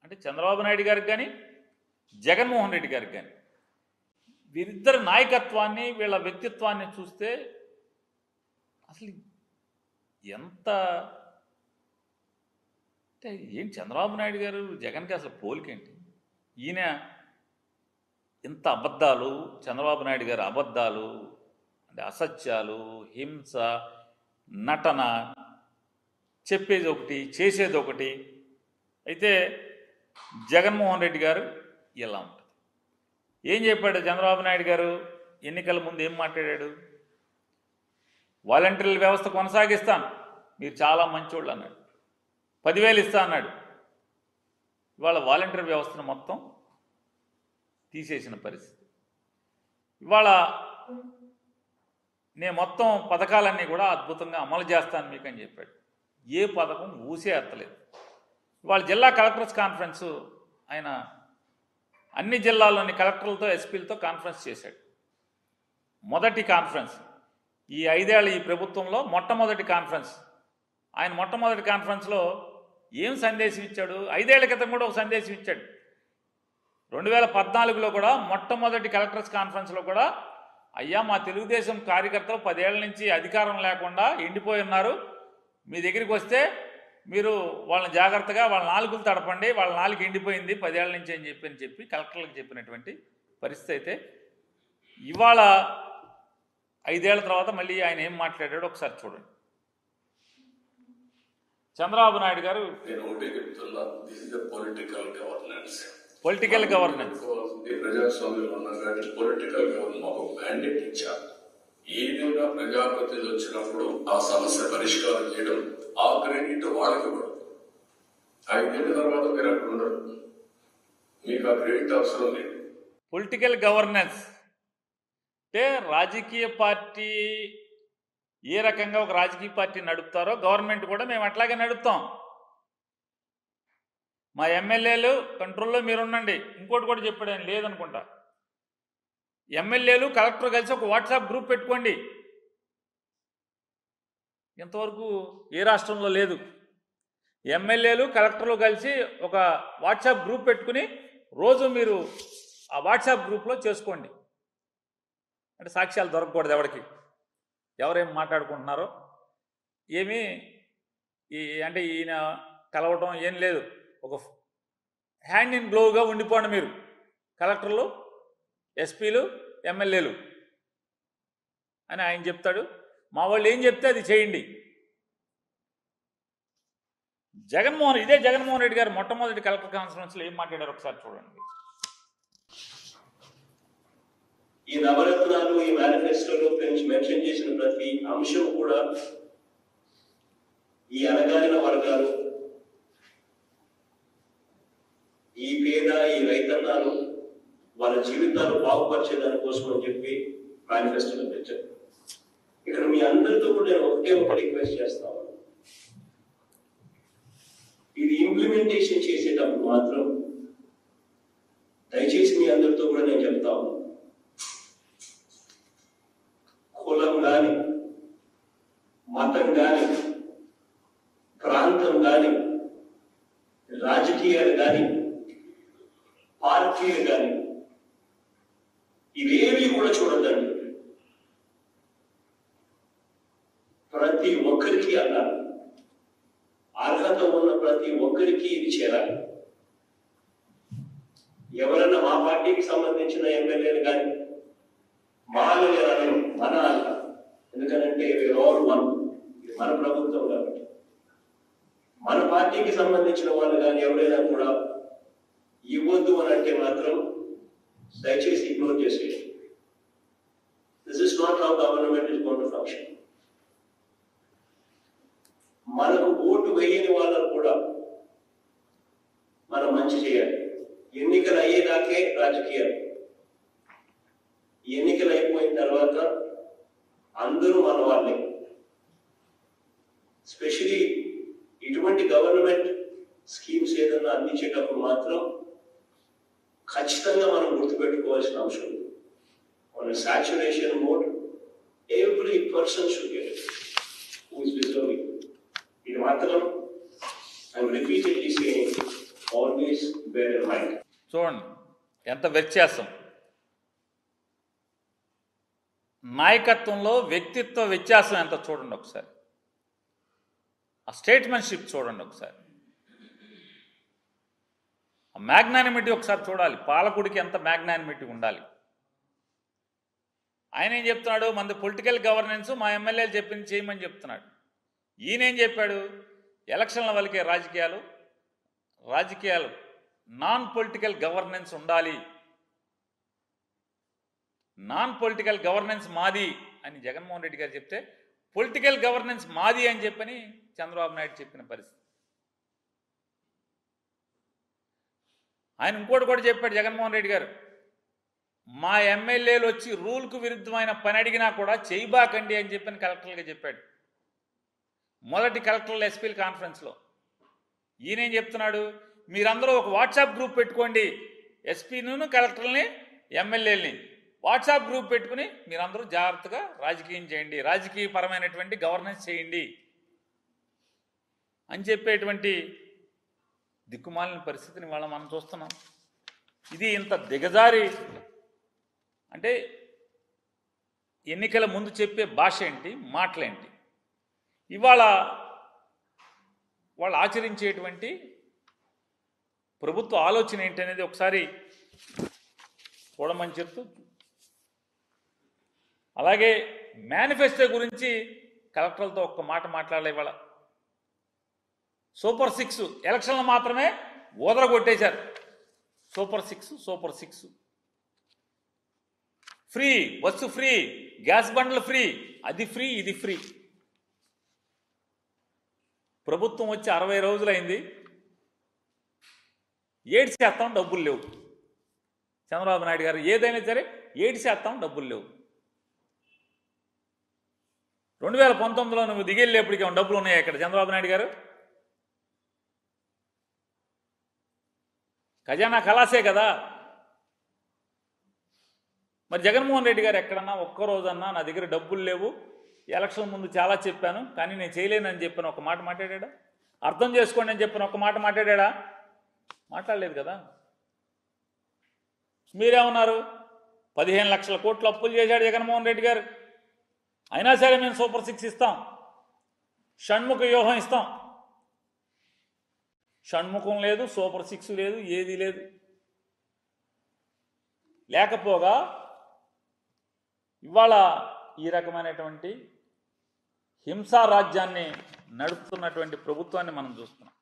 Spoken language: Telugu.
అంటే చంద్రబాబు నాయుడు గారికి కానీ జగన్మోహన్ రెడ్డి గారికి కానీ వీరిద్దరి నాయకత్వాన్ని వీళ్ళ వ్యక్తిత్వాన్ని చూస్తే అసలు ఎంత అంటే ఏంటి చంద్రబాబు నాయుడు గారు జగన్కి అసలు పోలికేంటి? ఈయన ఇంత అబద్ధాలు, చంద్రబాబు నాయుడు గారు అబద్ధాలు అంటే అసత్యాలు, హింస, నటన, చెప్పేది ఒకటి చేసేది ఒకటి. అయితే జగన్మోహన్ రెడ్డి గారు ఇలా ఉంటుంది. ఏం చెప్పాడు చంద్రబాబు నాయుడు గారు? ఎన్నికల ముందు ఏం మాట్లాడాడు? వాలంటీర్ల వ్యవస్థ కొనసాగిస్తాను, మీరు చాలా మంచోళ్ళు అన్నాడు. 10,000 ఇస్తా అన్నాడు. ఇవాళ వాలంటీర్ వ్యవస్థను మొత్తం తీసేసిన పరిస్థితి. ఇవాళ నేను మొత్తం పథకాలన్నీ కూడా అద్భుతంగా అమలు చేస్తాను మీకు అని చెప్పాడు. ఏ పథకం ఊసే ఎత్తలేదు. ఇవాళ జిల్లా కలెక్టర్స్ కాన్ఫరెన్సు ఆయన అన్ని జిల్లాల్లోని కలెక్టర్లతో ఎస్పీలతో కాన్ఫరెన్స్ చేశాడు. మొదటి కాన్ఫరెన్స్ ఈ 5 ఏళ్ల ఈ ప్రభుత్వంలో మొట్టమొదటి కాన్ఫరెన్స్. ఆయన మొట్టమొదటి కాన్ఫరెన్స్లో ఏం సందేశం ఇచ్చాడు? 5 ఏళ్ల క్రితం కూడా ఒక సందేశం ఇచ్చాడు. 2014లో కూడా మొట్టమొదటి కలెక్టర్స్ కాన్ఫరెన్స్లో కూడా, అయ్యా మా తెలుగుదేశం కార్యకర్తలు 10 ఏళ్ల నుంచి అధికారం లేకుండా ఎండిపోయి ఉన్నారు, మీ దగ్గరికి వస్తే మీరు వాళ్ళని జాగ్రత్తగా వాళ్ళ నాలుగులు తడపండి, వాళ్ళ నాలుగు ఎండిపోయింది 10 ఏళ్ల నుంచి అని చెప్పి కలెక్టర్లకు చెప్పినటువంటి పరిస్థితి. అయితే ఇవాళ 5 ఏళ్ల తర్వాత మళ్ళీ ఆయన ఏం మాట్లాడాడో ఒకసారి చూడండి. చంద్రబాబు నాయుడు గారు పొలిటికల్ గవర్నెన్స్ ఏదైనా ప్రజాప్రతినిధులు వచ్చినప్పుడు ఆ సమస్య పరిష్కారం చేయడం, ఆ క్రెడిట్ వాళ్ళకి ఇవ్వడం. 5 ఏళ్ళ తర్వాత మీరు అక్కడ ఉండరు, మీకు ఆ క్రెడిట్ అవసరం లేదు. పొలిటికల్ గవర్నెన్స్ అంటే రాజకీయ పార్టీ ఏ రకంగా ఒక రాజకీయ పార్టీ నడుపుతారో గవర్నమెంట్ కూడా మేము అట్లాగే నడుపుతాం. మా ఎమ్మెల్యేలు కంట్రోల్లో మీరు ఉండండి. ఇంకోటి కూడా చెప్పాడు ఆయన, లేదనుకుంటా, ఎమ్మెల్యేలు కలెక్టర్ కలిసి ఒక వాట్సాప్ గ్రూప్ పెట్టుకోండి. ఇంతవరకు ఏ రాష్ట్రంలో లేదు. ఎమ్మెల్యేలు కలెక్టర్లు కలిసి ఒక వాట్సాప్ గ్రూప్ పెట్టుకుని రోజు మీరు ఆ వాట్సాప్ గ్రూప్లో చేసుకోండి. అంటే సాక్ష్యాలు దొరకకూడదు ఎవరికి, ఎవరేం మాట్లాడుకుంటున్నారో ఏమీ అంటే ఈయన కలవటం ఏం లేదు. ఒక హ్యాండ్ ఇన్ గ్లోవ్గా ఉండిపోండి మీరు, కలెక్టర్లు, ఎస్పీలు, ఎమ్మెల్యేలు అని ఆయన చెప్తాడు. మా వాళ్ళు ఏం చెప్తే అది చేయండి. ఇదే జగన్మోహన్ రెడ్డి గారు మొట్టమొదటి కలెక్టర్ కాన్ఫరెన్స్లో ఏం మాట్లాడారు ఒకసారి చూడండి. ఈ నవరత్నాలు, ఈ మేనిఫెస్టోలో మెన్షన్ చేసిన ప్రతి అంశం కూడా ఈ అణగారిన వర్గాలు, ఈ పేద, ఈ రైతన్నాలు వాళ్ళ జీవితాలు బాగుపరిచేదాని కోసం అని చెప్పి మేనిఫెస్టోలో తెచ్చారు. ఇక్కడ మీ అందరితో కూడా నేను ఒక రిక్వెస్ట్ చేస్తాను, ఇది ఇంప్లిమెంటేషన్ చేసేటప్పుడు మాత్రం దయచేసి మీ అందరితో కూడా నేను చెప్తా ఉన్నాను, కులం కానీ, మతం కానీ, ప్రాంతం కానీ, రాజకీయాలు కానీ, పార్టీలు కానీ ఇవేవి కూడా చూడద్దండి. ప్రతి ఒక్కరికి అన్నారు, అర్హత ఉన్న ప్రతి ఒక్కరికి ఇది చేరాలి. ఎవరన్నా మా పార్టీకి సంబంధించిన ఎమ్మెల్యేలు కానీ మాలో అనడం మన అన్న, ఎందుకనంటే మన ప్రభుత్వం కాబట్టి మన పార్టీకి సంబంధించిన వాళ్ళు కానీ ఎవరైనా కూడా ఇవ్వద్దు అని అంటే మాత్రం దయచేసి ఇగ్నోర్ చేసేయండి. This is not how government is going to function. మనకు ఓటు వేయని వాళ్ళకు కూడా మనం మంచి చేయాలి. ఎన్నికలు అయ్యేదాకే రాజకీయాలు, ఎన్నికలు అయిపోయిన తర్వాత అందరూ మన వాళ్ళే. స్పెషలీ ఇటువంటి గవర్నమెంట్ స్కీమ్స్ ఏదన్నా అందించేటప్పుడు మాత్రం ఖచ్చితంగా మనం గుర్తుపెట్టుకోవాల్సిన అంశం, మన saturation mode, every person should get it who is deserving. ఇది మాత్రం I'm repeatedly saying always bear in mind. చూడండి ఎంత వ్యత్యాసం. నాయకత్వంలో వ్యక్తిత్వ వ్యత్యాసం ఎంత చూడండి ఒకసారి. ఆ స్టేట్మెంట్షిప్ చూడండి ఒకసారి. ఆ మ్యాగ్నానిమిటీ ఒకసారి చూడాలి. పాలకుడికి ఎంత మ్యాగ్నానిమిటీ ఉండాలి. ఆయన ఏం చెప్తున్నాడు, మనది పొలిటికల్ గవర్నెన్స్, మా ఎమ్మెల్యేలు చెప్పింది చేయమని చెప్తున్నాడు. ఈయనేం చెప్పాడు, ఎలక్షన్ల వరకే రాజకీయాలు నాన్ పొలిటికల్ గవర్నెన్స్ ఉండాలి, నాన్ పొలిటికల్ గవర్నెన్స్ మాది అని జగన్మోహన్ రెడ్డి గారు చెప్తే, పొలిటికల్ గవర్నెన్స్ మాది అని చెప్పని చంద్రబాబు నాయుడు చెప్పిన పరిస్థితి. ఆయన ఇంకోటి కూడా చెప్పాడు జగన్మోహన్ రెడ్డి గారు, మా ఎమ్మెల్యేలు వచ్చి రూల్కు విరుద్ధమైన పని అడిగినా కూడా చేయబాకండి అని చెప్పని కలెక్టర్లుగా చెప్పాడు. మొదటి కలెక్టర్ల ఎస్పీల కాన్ఫరెన్స్లో ఈయనేం చెప్తున్నాడు, మీరందరూ ఒక వాట్సాప్ గ్రూప్ పెట్టుకోండి, ఎస్పీను కలెక్టర్ని ఎమ్మెల్యేలని వాట్సాప్ గ్రూప్ పెట్టుకుని మీరందరూ జాగ్రత్తగా రాజకీయం చేయండి, రాజకీయపరమైనటువంటి గవర్నెన్స్ చేయండి అని చెప్పేటువంటి దిక్కుమాలిన పరిస్థితిని వాళ్ళ మనం చూస్తున్నాం. ఇది ఇంత దిగజారి అంటే ఎన్నికల ముందు చెప్పే భాష ఏంటి, మాటలేంటి, ఇవాళ వాళ్ళు ఆచరించేటువంటి ప్రభుత్వ ఆలోచన ఏంటి అనేది ఒకసారి చూడమని చెప్తూ, అలాగే మేనిఫెస్టో గురించి కలెక్టర్లతో ఒక్క మాట మాట్లాడలే. ఇవాళ సూపర్ 6 ఎలక్షన్లు మాత్రమే ఓదరగొట్టేశారు. Super six free, bus free, gas బండ్లు ఫ్రీ, అది ఫ్రీ ఇది ఫ్రీ. ప్రభుత్వం వచ్చి 60 రోజులైంది, 7% డబ్బులు లేవు. చంద్రబాబు నాయుడు గారు ఏదైనా సరే 7% డబ్బులు లేవు. 2019లో నువ్వు దిగెళ్ళేప్పటికే డబ్బులు ఉన్నాయి ఇక్కడ చంద్రబాబు నాయుడు గారు. ఖజానా ఖలాసే కదా. మరి జగన్మోహన్ రెడ్డి గారు ఎక్కడన్నా ఒక్కరోజన్నా నా దగ్గర డబ్బులు లేవు, ఎలక్షన్ ముందు చాలా చెప్పాను కానీ నేను చేయలేనని చెప్పిన ఒక మాట మాట్లాడా? అర్థం చేసుకోండి అని చెప్పిన ఒక మాట మాట్లాడా? మాట్లాడలేదు కదా. మీరేమన్నారు, 15 లక్షల కోట్లు అప్పులు చేశాడు జగన్మోహన్ రెడ్డి గారు, అయినా సరే మేము సూపర్ 6 ఇస్తాం, షణ్ముఖ వ్యూహం ఇస్తాం. షణ్ముఖం లేదు, సూపర్ 6 లేదు, ఏది లేదు. లేకపోగా ఇవాళ ఈ రకమైనటువంటి హింసా రాజ్యాన్ని నడుపుతున్నటువంటి ప్రభుత్వాన్ని మనం చూస్తున్నాం.